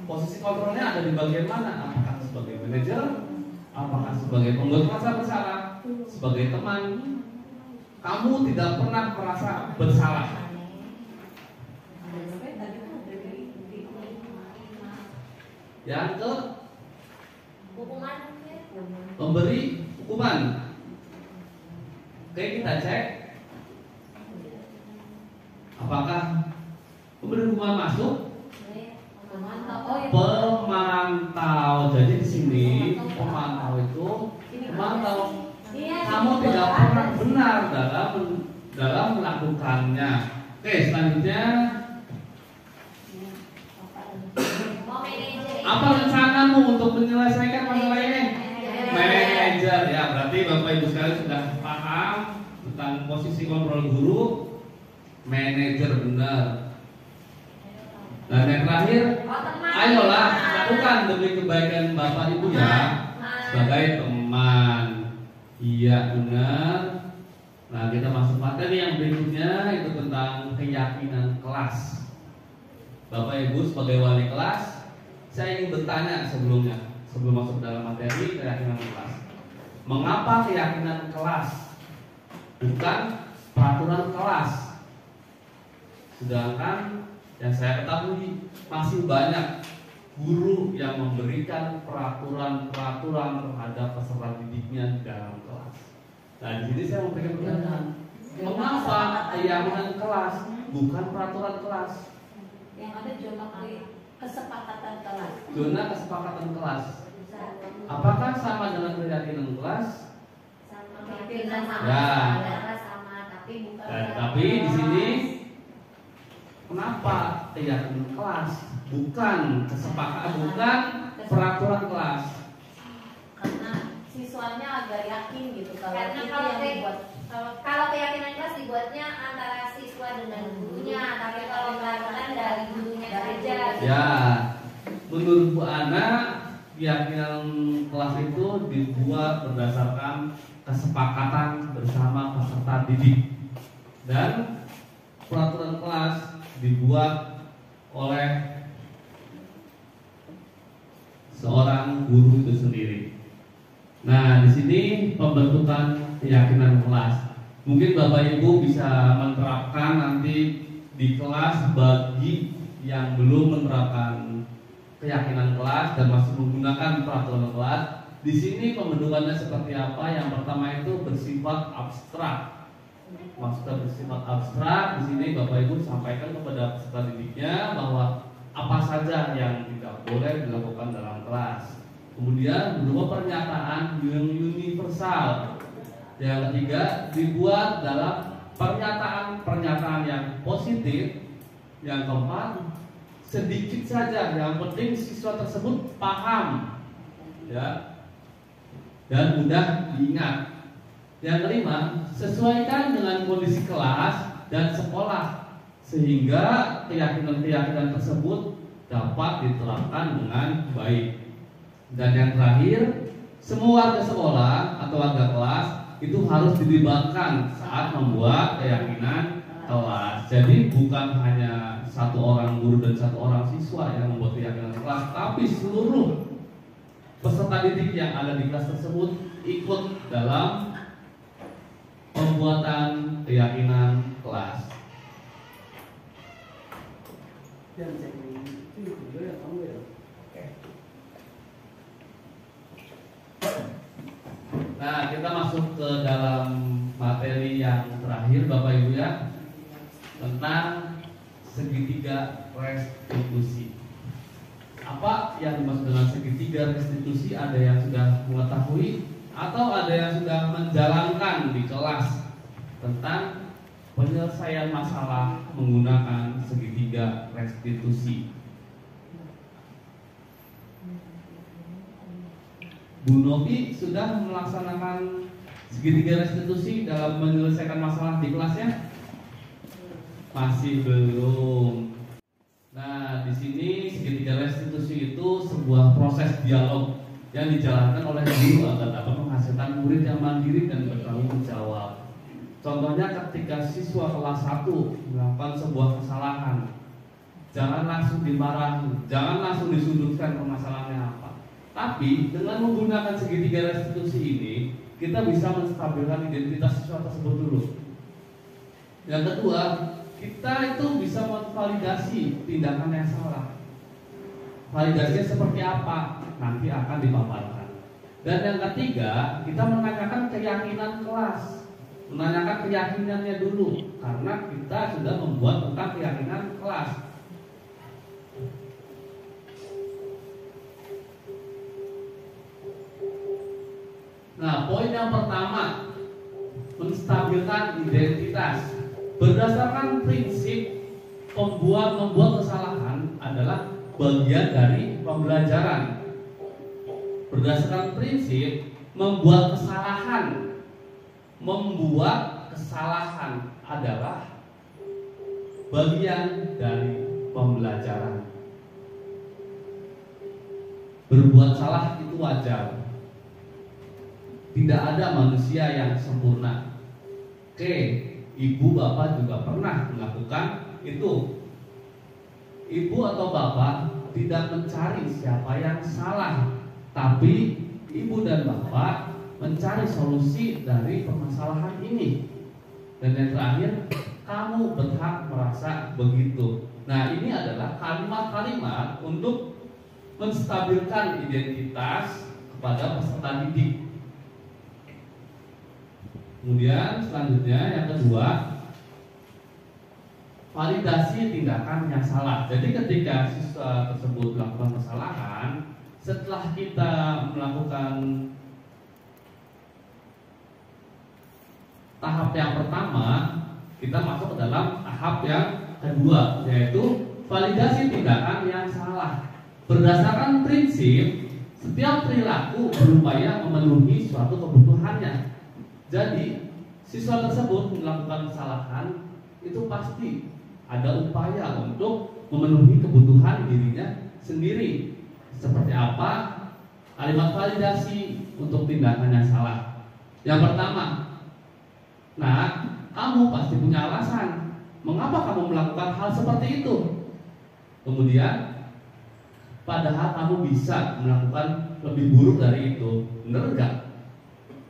Speaker 1: Posisi kontrolnya ada di bagian mana? Apakah sebagai manajer? Apakah sebagai pembuat merasa bersalah? Sebagai teman? Kamu tidak pernah merasa bersalah. Yang ke pemberi hukuman. Oke, kita cek apakah pemberi hukuman masuk. Pemantau. Jadi di sini pemantau itu memantau. Kamu tidak pernah benar dalam melakukannya. Oke, selanjutnya apa rencanamu untuk menyelesaikan masalah ini? Manajer, ya, berarti Bapak Ibu sekalian sudah paham tentang posisi kontrol guru. Manajer benar. Dan yang terakhir, ayolah lakukan demi kebaikan Bapak Ibu ya, sebagai teman. Iya, benar. Nah, kita masuk materi yang berikutnya, itu tentang keyakinan kelas. Bapak Ibu sebagai wali kelas, saya ingin bertanya sebelum masuk dalam materi keyakinan kelas. Mengapa keyakinan kelas bukan peraturan kelas? Sedangkan yang saya ketahui masih banyak guru yang memberikan peraturan-peraturan terhadap peserta didiknya di dalam kelas. Nah, di sini saya memberikan pertanyaan, mengapa keyakinan kelas bukan peraturan kelas?
Speaker 3: Yang ada zona kesepakatan kelas.
Speaker 1: Zona kesepakatan kelas. Apakah sama dengan keyakinan kelas?
Speaker 3: Sama.
Speaker 1: Ya.
Speaker 3: Sama, tapi bukan.
Speaker 1: Tapi di sini kenapa keyakinan kelas bukan kesepakatan, bukan peraturan kelas?
Speaker 3: Karena siswanya agak yakin gitu
Speaker 4: Karena kalau keyakinan kelas dibuatnya antara siswa dengan gurunya, tapi kalau peraturan dari gurunya saja.
Speaker 1: Ya, menurut Bu Ana, keyakinan kelas itu dibuat berdasarkan kesepakatan bersama peserta didik, dan peraturan kelas dibuat oleh seorang guru itu sendiri. Nah, di sini pembentukan keyakinan kelas. Mungkin Bapak Ibu bisa menerapkan nanti di kelas bagi yang belum menerapkan keyakinan kelas dan masih menggunakan peraturan kelas. Di sini pembentukannya seperti apa? Yang pertama itu bersifat abstrak. Maksudnya bersifat abstrak, di sini Bapak Ibu sampaikan kepada peserta didiknya bahwa apa saja yang tidak boleh dilakukan dalam kelas. Kemudian berupa pernyataan yang universal. Yang ketiga, dibuat dalam pernyataan yang positif. Yang keempat, sedikit saja, yang penting siswa tersebut paham, ya, dan mudah diingat. Yang kelima, sesuaikan dengan kondisi kelas dan sekolah sehingga keyakinan-keyakinan tersebut dapat diterapkan dengan baik. Dan yang terakhir, semua warga sekolah atau warga kelas itu harus dilibatkan saat membuat keyakinan kelas. Jadi bukan hanya satu orang guru dan satu orang siswa yang membuat keyakinan kelas, tapi seluruh peserta didik yang ada di kelas tersebut ikut dalam pembuatan keyakinan kelas. Nah, kita masuk ke dalam materi yang terakhir Bapak Ibu ya, tentang segitiga restitusi. Apa yang dimaksud dengan segitiga restitusi? Ada yang sudah mengetahui atau ada yang sudah menjalankan di kelas tentang penyelesaian masalah menggunakan segitiga restitusi. Bu Novi sudah melaksanakan segitiga restitusi dalam menyelesaikan masalah di kelasnya? Masih belum. Nah, di sini segitiga restitusi itu sebuah proses dialog yang dijalankan oleh guru agar dapat menghasilkan murid yang mandiri dan bertanggung jawab. Contohnya ketika siswa kelas 1 melakukan sebuah kesalahan, jangan langsung dimarahi, jangan langsung disudutkan permasalahannya apa. Tapi dengan menggunakan segitiga restitusi ini, kita bisa menstabilkan identitas siswa tersebut dulu. Yang kedua, kita itu bisa memvalidasi tindakan yang salah. Validasinya seperti apa? Nanti akan dipaparkan. Dan yang ketiga, kita menanyakan keyakinan kelas. Menanyakan keyakinannya dulu, karena kita sudah membuat tentang keyakinan kelas. Nah, poin yang pertama, menstabilkan identitas. Berdasarkan prinsip membuat kesalahan adalah bagian dari pembelajaran. Berdasarkan prinsip membuat kesalahan adalah bagian dari pembelajaran. Berbuat salah itu wajar. Tidak ada manusia yang sempurna. Oke, ibu bapak juga pernah melakukan itu. Ibu atau bapak tidak mencari siapa yang salah, tapi ibu dan bapak mencari solusi dari permasalahan ini. Dan yang terakhir, kamu berhak merasa begitu. Nah, ini adalah kalimat-kalimat untuk menstabilkan identitas kepada peserta didik. Kemudian selanjutnya yang kedua, validasi tindakan yang salah. Jadi ketika siswa tersebut melakukan kesalahan, setelah kita melakukan tahap yang pertama, kita masuk ke dalam tahap yang kedua, yaitu validasi tindakan yang salah. Berdasarkan prinsip, setiap perilaku berupaya memenuhi suatu kebutuhannya. Jadi, siswa tersebut melakukan kesalahan itu pasti ada upaya untuk memenuhi kebutuhan dirinya sendiri. Seperti apa? Kalimat validasi untuk tindakan yang salah. Yang pertama, nah, kamu pasti punya alasan mengapa kamu melakukan hal seperti itu. Kemudian, padahal kamu bisa melakukan lebih buruk dari itu, benar enggak?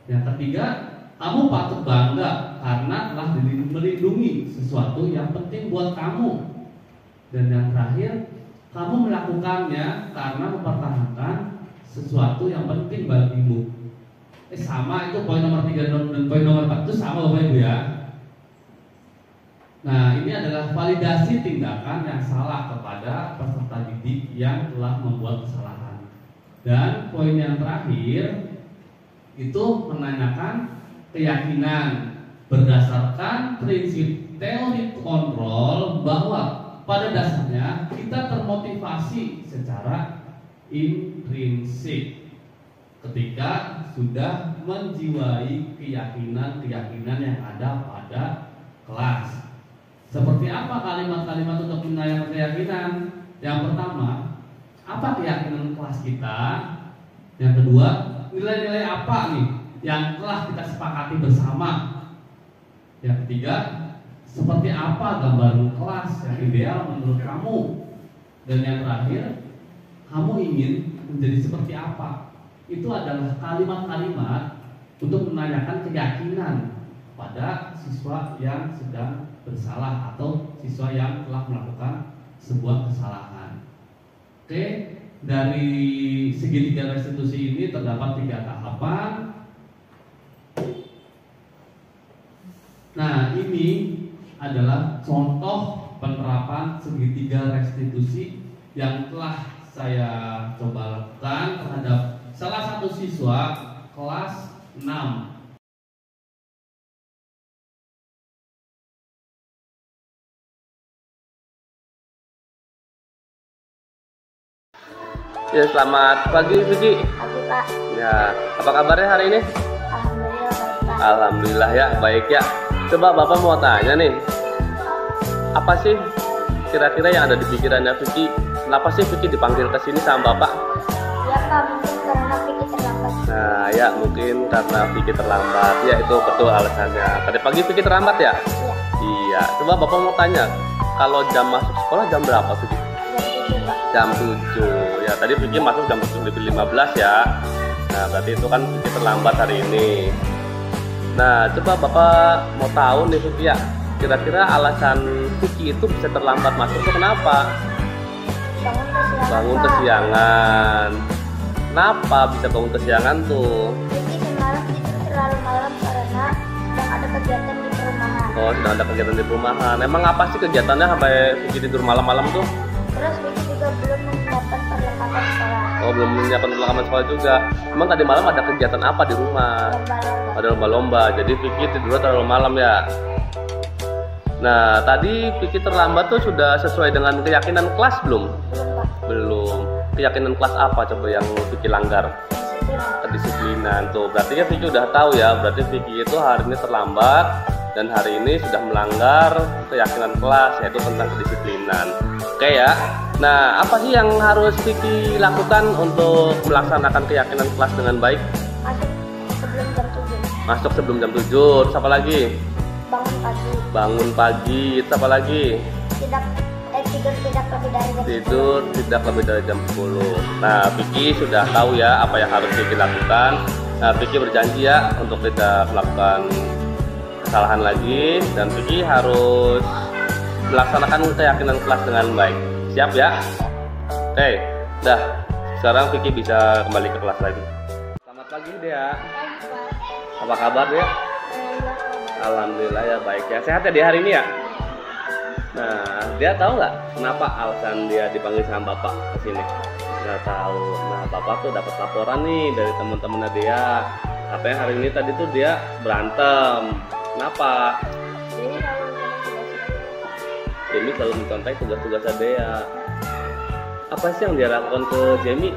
Speaker 1: Yang ketiga, kamu patut bangga karena telah melindungi sesuatu yang penting buat kamu. Dan yang terakhir, kamu melakukannya karena mempertahankan sesuatu yang penting bagimu. Sama itu poin nomor 3 dan poin nomor 4 itu sama Bapak Ibu ya. Nah, ini adalah validasi tindakan yang salah kepada peserta didik yang telah membuat kesalahan. Dan poin yang terakhir itu menanyakan keyakinan berdasarkan prinsip teori kontrol bahwa pada dasarnya kita termotivasi secara intrinsik ketika sudah menjiwai keyakinan-keyakinan yang ada pada kelas. Seperti apa kalimat-kalimat untuk menanyakan keyakinan? Yang pertama, apa keyakinan kelas kita? Yang kedua, nilai-nilai apa nih yang telah kita sepakati bersama. Yang ketiga, seperti apa gambaran kelas yang ideal menurut kamu? Dan yang terakhir, kamu ingin menjadi seperti apa? Itu adalah kalimat-kalimat untuk menanyakan keyakinan pada siswa yang sedang bersalah atau siswa yang telah melakukan sebuah kesalahan. Oke, dari segitiga restitusi ini terdapat 3 tahapan. Nah, ini adalah contoh penerapan segitiga restitusi yang telah saya coba lakukan terhadap salah satu siswa kelas 6.
Speaker 5: Ya, selamat pagi Vicky.
Speaker 4: Pagi Pak.
Speaker 5: Ya, apa kabarnya hari ini?
Speaker 4: Alhamdulillah baik Pak.
Speaker 5: Alhamdulillah ya, baik ya. Coba Bapak mau tanya nih, apa sih kira-kira yang ada di pikirannya Vicky? Kenapa sih Vicky dipanggil ke sini sama Bapak?
Speaker 4: Ya Pak, mungkin karena Vicky terlambat.
Speaker 5: Nah ya, mungkin karena Vicky terlambat. Ya, itu betul alasannya. Tadi pagi Vicky terlambat ya?
Speaker 4: Iya.
Speaker 5: Iya. Coba Bapak mau tanya, kalau jam masuk sekolah jam berapa Vicky?
Speaker 4: Jam 7 Pak.
Speaker 5: Jam 7. Ya, tadi Vicky masuk jam 7:15 ya. Nah, berarti itu kan Vicky terlambat hari ini. Nah, coba Bapak mau tahu nih Vicky ya, kira-kira alasan Vicky itu bisa terlambat masuk itu kenapa? Bangun kesiangan. Kenapa bisa bangun kesiangan tuh?
Speaker 4: Vicky semalam tidur terlalu malam karena sedang ada kegiatan di perumahan.
Speaker 5: Oh, sedang ada kegiatan di perumahan. Emang apa sih kegiatannya sampai Vicky tidur malam-malam tuh?
Speaker 4: Terus Vicky juga belum menyiapkan perlengkapan sekolah.
Speaker 5: Oh, belum menyiapkan perlengkapan sekolah juga. Emang tadi malam ada kegiatan apa di rumah?
Speaker 4: Lomba-lomba.
Speaker 5: Ada lomba-lomba. Jadi Vicky tidurnya terlalu malam ya. Nah, tadi Vicky terlambat tuh sudah sesuai dengan keyakinan kelas belum?
Speaker 4: Belum Pak.
Speaker 5: Belum. Keyakinan kelas apa coba yang Vicky langgar? Kedisiplinan tuh. Berarti ya Vicky udah tahu ya. Berarti Vicky itu hari ini terlambat dan hari ini sudah melanggar keyakinan kelas, yaitu tentang kedisiplinan. Oke ya. Nah, apa sih yang harus Vicky lakukan untuk melaksanakan keyakinan kelas dengan baik?
Speaker 4: Masuk sebelum jam 7.
Speaker 5: Masuk sebelum jam 7. Terus apa lagi?
Speaker 4: Bangun pagi.
Speaker 5: Bangun pagi. Terus apa lagi?
Speaker 4: Tidur tidak lebih dari jam 10.
Speaker 5: Tidur tidak lebih dari jam 10. Nah, Vicky sudah tahu ya apa yang harus Vicky lakukan. Nah, Vicky berjanji ya untuk tidak melakukan kesalahan lagi, dan Vicky harus melaksanakan keyakinan kelas dengan baik. Siap ya? Oke, dah. Sekarang Vicky bisa kembali ke kelas lagi. Selamat pagi Dea. Apa kabar Dea? Alhamdulillah ya, baik ya. Sehat ya di hari ini ya? Nah, dia tahu nggak kenapa alasan dia dipanggil sama Bapak ke sini? Nggak tahu. Nah, Bapak tuh dapat laporan nih dari teman-temannya dia. Katanya hari ini tadi tuh dia berantem. Kenapa? Jamie selalu mencontek tugas-tugasnya dia. Apa sih yang dia lakukan ke Jamie?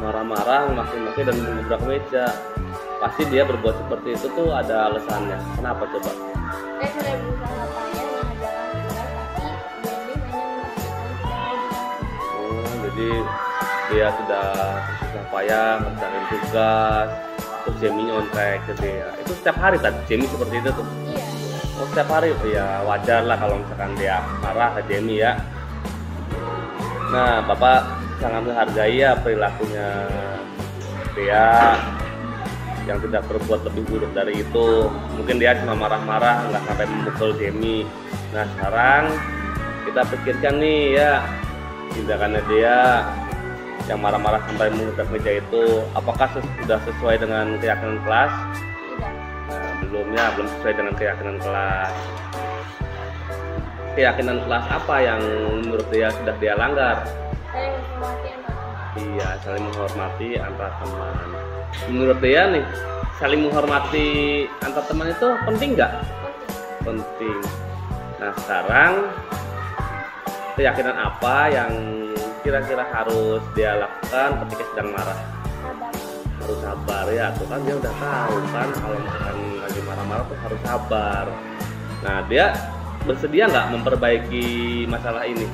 Speaker 5: Marah-marah, maki-maki dan mengebrak meja. Pasti dia berbuat seperti itu tuh ada alasannya. Kenapa coba?
Speaker 4: Saya sudah berusaha payah mengajarkan kelas, tapi Jamie hanya
Speaker 5: Oh, jadi dia sudah susah payah ngerjain tugas, terus Jamie nyontek ke dia. Itu setiap hari tadi Jamie seperti itu tuh?
Speaker 4: Iya.
Speaker 5: Oh, setiap hari? Ya wajar lah kalau misalkan dia marah ke Jamie ya. Nah, Bapak sangat menghargai ya perilakunya dia yang tidak berbuat lebih buruk dari itu. Mungkin dia cuma marah-marah, nggak sampai memukul Jamie. Nah, sekarang kita pikirkan nih ya, tindakannya dia yang marah-marah sampai mengucap meja itu, apakah sudah sesuai dengan keyakinan kelas? Nah, belum sesuai dengan keyakinan kelas. Keyakinan kelas apa yang menurut dia sudah dia langgar?
Speaker 4: Saling menghormati antar teman.
Speaker 5: Iya, saling menghormati antar teman. Menurut dia nih, saling menghormati antar teman itu penting nggak? Penting. Nah, sekarang keyakinan apa yang kira-kira harus dia lakukan ketika sedang marah?
Speaker 4: Sabar.
Speaker 5: Harus sabar ya, tuh kan dia udah tahu kan kalau misalkan lagi marah-marah tuh harus sabar. Nah, dia bersedia nggak memperbaiki masalah ini?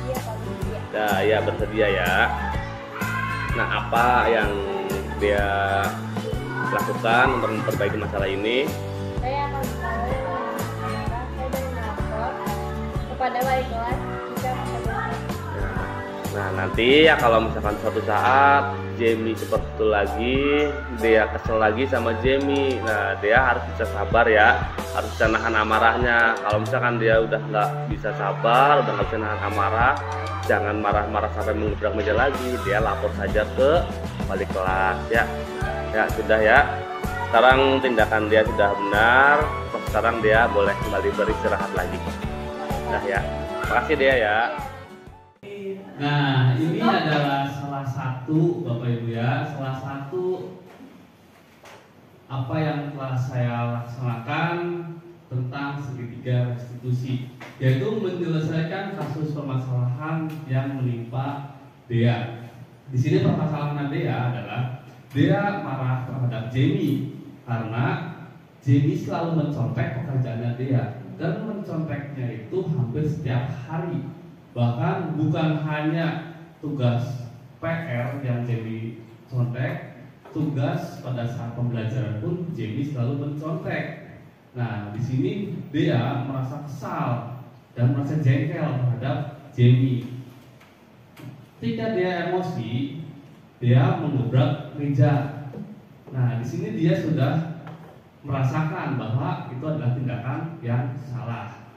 Speaker 4: Iya, Pak. Iya.
Speaker 5: Nah, ya bersedia ya. Nah, apa yang dia lakukan untuk memperbaiki masalah ini?
Speaker 2: Saya akan selalu memarah saya dan melapor kepada wali kelas jika masalah.
Speaker 5: Nah, nanti ya kalau misalkan suatu saat Jamie seperti itu lagi, dia kesel lagi sama Jamie. Nah, dia harus bisa sabar ya, harus bisa nahan amarahnya. Kalau misalkan dia udah nggak bisa sabar, udah nggak bisa nahan amarah, jangan marah-marah sampai mengebrak meja lagi. Dia lapor saja ke wali kelas ya. Ya sudah ya. Sekarang tindakan dia sudah benar. Sekarang dia boleh kembali beristirahat lagi. Nah ya, makasih dia ya.
Speaker 1: Nah, ini adalah salah satu Bapak Ibu ya, salah satu apa yang telah saya laksanakan tentang segitiga restitusi, yaitu menyelesaikan kasus permasalahan yang menimpa Dea. Di sini permasalahan Dea adalah Dea marah terhadap Jamie karena Jamie selalu mencontek pekerjaannya Dea, dan menconteknya itu hampir setiap hari. Bahkan bukan hanya tugas PR yang Jamie contek, tugas pada saat pembelajaran pun Jamie selalu mencontek. Nah, di sini Dea merasa kesal dan merasa jengkel terhadap Jamie. Ketika dia emosi, dia mengebrak meja. Nah, di sini dia sudah merasakan bahwa itu adalah tindakan yang salah.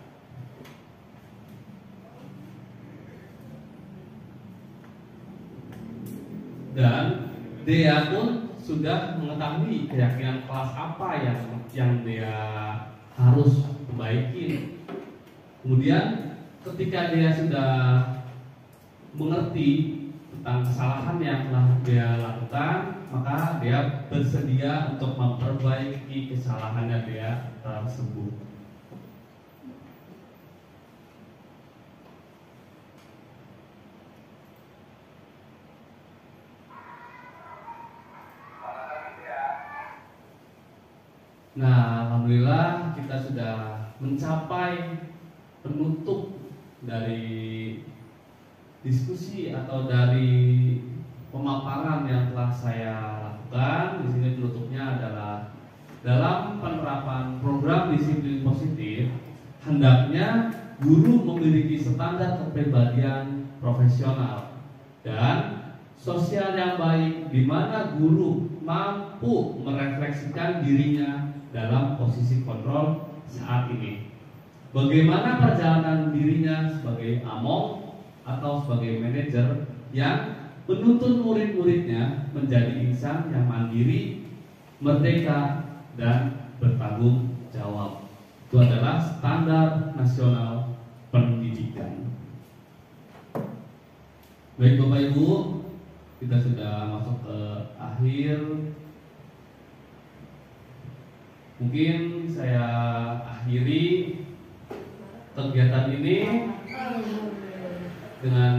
Speaker 1: Dan Dea pun sudah mengetahui keyakinan kelas apa yang dia harus perbaiki. Kemudian ketika dia sudah mengerti tentang kesalahan yang telah dia lakukan, maka dia bersedia untuk memperbaiki kesalahannya dia tersebut. Nah, alhamdulillah kita sudah mencapai penutup dari diskusi atau dari pemaparan yang telah saya lakukan. Di sini penutupnya adalah dalam penerapan program disiplin positif, hendaknya guru memiliki standar kepribadian profesional dan sosial yang baik, di mana guru mampu merefleksikan dirinya dalam posisi kontrol saat ini. Bagaimana perjalanan dirinya sebagai among atau sebagai manajer yang menuntun murid-muridnya menjadi insan yang mandiri, merdeka, dan bertanggung jawab. Itu adalah standar nasional pendidikan. Baik Bapak Ibu, kita sudah masuk ke akhir. Mungkin saya akhiri kegiatan ini dengan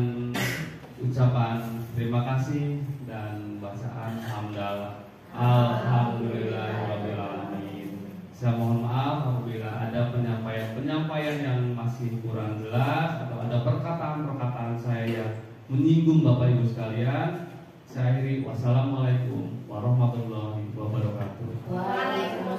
Speaker 1: ucapan terima kasih dan bacaan hamdalah. Alhamdulillahirabbil alamin. Saya mohon maaf apabila ada penyampaian yang masih kurang jelas atau ada perkataan-perkataan saya yang menyinggung Bapak Ibu sekalian. Saya akhiri, wassalamualaikum warahmatullahi wabarakatuh.
Speaker 4: Waalaikumsalam.